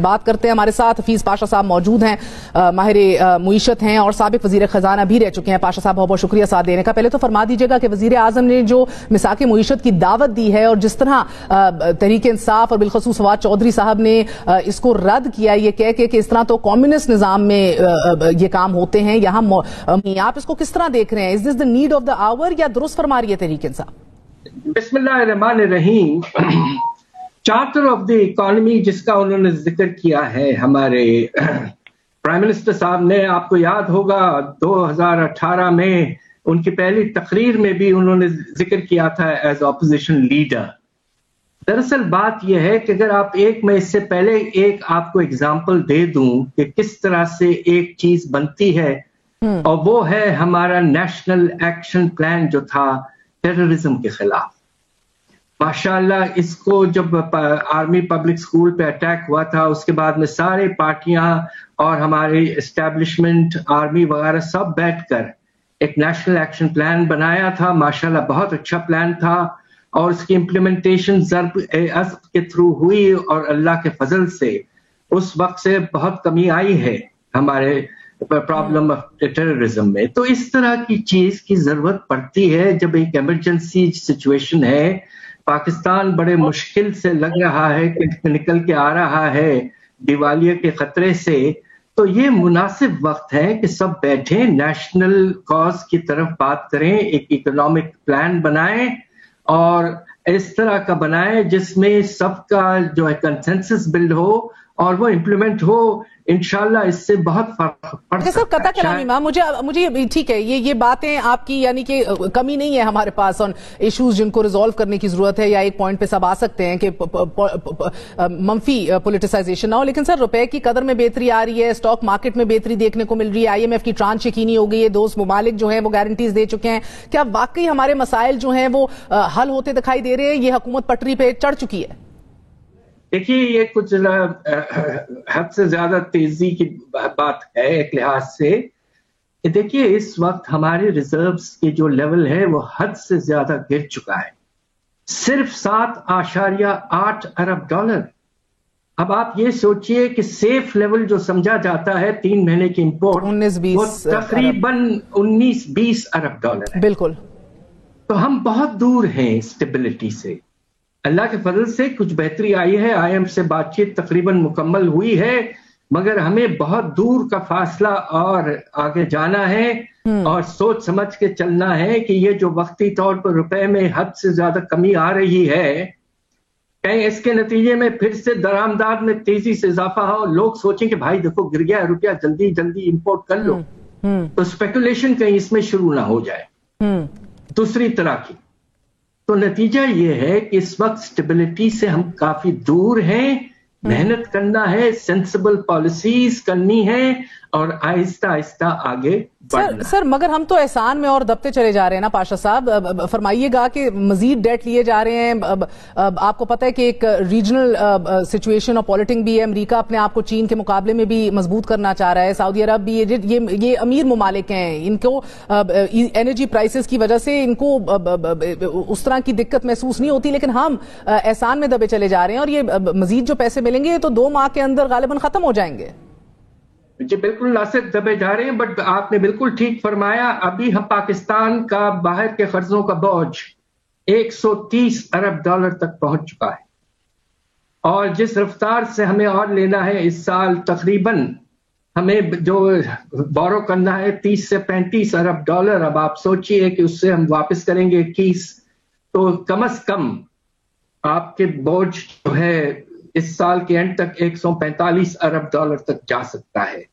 بات کرتے ہیں، ہمارے ساتھ حفیظ پاشا صاحب موجود ہیں، ماہر معیشت ہیں اور سابق وزیر خزانہ بھی رہ چکے ہیں۔ پاشا صاحب بہت بہت شکریہ ساتھ دینے کا۔ پہلے تو فرما دیجیے گا کہ وزیر اعظم نے جو مساک معیشت کی دعوت دی ہے اور جس طرح تحریک انصاف اور بالخصوص فواد چودھری صاحب نے اس کو رد کیا یہ کہہ کے کہ اس طرح تو کمیونسٹ نظام میں یہ کام ہوتے ہیں، یہاں آپ اس کو کس طرح دیکھ رہے ہیں؟ از دس دا نیڈ آف دا آور یا درست فرما رہی ہے تحریک انصاف؟ بسم اللہ الرحمن الرحیم۔ چارٹر آف دی اکانومی جس کا انہوں نے ذکر کیا ہے ہمارے پرائم منسٹر صاحب نے، آپ کو یاد ہوگا 2018 میں ان کی پہلی تقریر میں بھی انہوں نے ذکر کیا تھا ایز اپوزیشن لیڈر۔ دراصل بات یہ ہے کہ اگر میں اس سے پہلے ایک آپ کو اگزامپل دے دوں کہ کس طرح سے ایک چیز بنتی ہے، اور وہ ہے ہمارا نیشنل ایکشن پلان جو تھا ٹیررزم کے خلاف۔ ماشاءاللہ اس کو جب آرمی پبلک سکول پہ اٹیک ہوا تھا، اس کے بعد میں سارے پارٹیاں اور ہمارے اسٹیبلشمنٹ آرمی وغیرہ سب بیٹھ کر ایک نیشنل ایکشن پلان بنایا تھا۔ ماشاءاللہ بہت اچھا پلان تھا اور اس کی امپلیمنٹیشن ضرب عزق کے تھرو ہوئی اور اللہ کے فضل سے اس وقت سے بہت کمی آئی ہے ہمارے پرابلم آف ٹیررزم میں۔ تو اس طرح کی چیز کی ضرورت پڑتی ہے جب ایک ایمرجنسی سچویشن ہے، پاکستان بڑے مشکل سے لگ رہا ہے کہ نکل کے آ رہا ہے دیوالیے کے خطرے سے، تو یہ مناسب وقت ہے کہ سب بیٹھیں، نیشنل کاز کی طرف بات کریں، ایک اکنامک پلان بنائیں اور اس طرح کا بنائیں جس میں سب کا جو ہے کنسنسس بلڈ ہو اور وہ امپلیمنٹ ہو۔ انشاءاللہ اس سے بہت فرق پڑ سکتا ہے۔ سر قطع کلامی ماں، مجھے ٹھیک ہے، یہ باتیں آپ کی یعنی کہ کمی نہیں ہے ہمارے پاس اور ایشوز جن کو ریزالو کرنے کی ضرورت ہے، یا ایک پوائنٹ پہ سب آ سکتے ہیں کہ منفی پولیٹیسائزیشن نہ ہو، لیکن سر روپے کی قدر میں بہتری آ رہی ہے، اسٹاک مارکیٹ میں بہتری دیکھنے کو مل رہی ہے، IMF کی ٹرانچ یقینی ہو گئی ہے، دوست ممالک جو ہیں وہ گارنٹیز دے چکے ہیں۔ کیا واقعی ہمارے مسائل جو ہیں وہ حل ہوتے دکھائی دے رہے ہیں؟ یہ حکومت پٹری پہ چڑھ چکی ہے؟ دیکھیے یہ کچھ حد سے زیادہ تیزی کی بات ہے ایک لحاظ سے۔ دیکھیے اس وقت ہمارے ریزروز کے جو لیول ہے وہ حد سے زیادہ گر چکا ہے، صرف 7.8 ارب ڈالر۔ اب آپ یہ سوچئے کہ سیف لیول جو سمجھا جاتا ہے 3 مہینے کی امپورٹ وہ تقریباً 19-20 ارب ڈالر ہے۔ بالکل، تو ہم بہت دور ہیں اسٹیبلٹی سے۔ اللہ کے فضل سے کچھ بہتری آئی ہے، IMF سے بات چیت تقریباً مکمل ہوئی ہے، مگر ہمیں بہت دور کا فاصلہ اور آگے جانا ہے اور سوچ سمجھ کے چلنا ہے کہ یہ جو وقتی طور پر روپے میں حد سے زیادہ کمی آ رہی ہے، کہیں اس کے نتیجے میں پھر سے درآمدات میں تیزی سے اضافہ ہو، لوگ سوچیں کہ بھائی دیکھو گر گیا روپیہ، جلدی جلدی امپورٹ کر لو، تو اسپیکولیشن کہیں اس میں شروع نہ ہو جائے دوسری طرح کی۔ تو نتیجہ یہ ہے کہ اس وقت سٹیبلٹی سے ہم کافی دور ہیں، محنت کرنا ہے، سینسیبل پالیسیز کرنی ہے اور آہستہ آہستہ آگے بڑھنا۔ سر مگر ہم تو احسان میں اور دبتے چلے جا رہے ہیں نا پاشا صاحب، فرمائیے گا کہ مزید ڈیٹ لیے جا رہے ہیں۔ آپ کو پتہ ہے کہ ایک ریجنل سچویشن اور پولیٹنگ بھی ہے، امریکہ اپنے آپ کو چین کے مقابلے میں بھی مضبوط کرنا چاہ رہا ہے، سعودی عرب بھی، یہ امیر ممالک ہیں، ان کو انرجی پرائسز کی وجہ سے ان کو اس طرح کی دقت محسوس نہیں ہوتی، لیکن ہم احسان میں دبے چلے جا رہے ہیں اور یہ مزید جو پیسے ملیں گے تو 2 ماہ کے اندر غالباً ختم ہو جائیں گے۔ جی بالکل ناصر، دبے جا رہے ہیں، بٹ آپ نے بالکل ٹھیک فرمایا، ابھی ہم پاکستان کا باہر کے قرضوں کا بوجھ 130 ارب ڈالر تک پہنچ چکا ہے، اور جس رفتار سے ہمیں اور لینا ہے اس سال تقریباً ہمیں جو بورو کرنا ہے 30 سے 35 ارب ڈالر۔ اب آپ سوچئے کہ اس سے ہم واپس کریں گے 21، تو کم از کم آپ کے بوجھ جو ہے اس سال کے اینڈ تک 145 ارب ڈالر تک جا سکتا ہے۔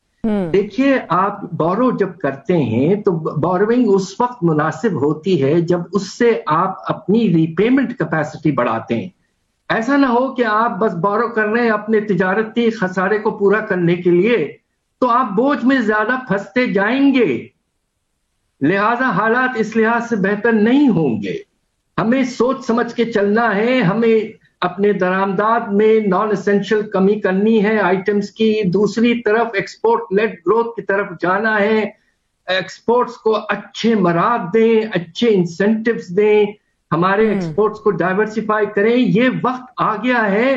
دیکھیے آپ بورو جب کرتے ہیں تو بوروئنگ اس وقت مناسب ہوتی ہے جب اس سے آپ اپنی ری پیمنٹ کیپیسٹی بڑھاتے ہیں۔ ایسا نہ ہو کہ آپ بس بورو کر رہے ہیں اپنے تجارتی خسارے کو پورا کرنے کے لیے، تو آپ بوجھ میں زیادہ پھنستے جائیں گے، لہذا حالات اس لحاظ سے بہتر نہیں ہوں گے۔ ہمیں سوچ سمجھ کے چلنا ہے، ہمیں اپنے درآمدات میں نان اسینشل کمی کرنی ہے آئٹمز کی، دوسری طرف ایکسپورٹ لیڈ گروتھ کی طرف جانا ہے، ایکسپورٹس کو اچھے مراحل دیں، اچھے انسینٹیوز دیں، ہمارے ایکسپورٹس کو ڈائیورسیفائی کریں۔ یہ وقت آ گیا ہے،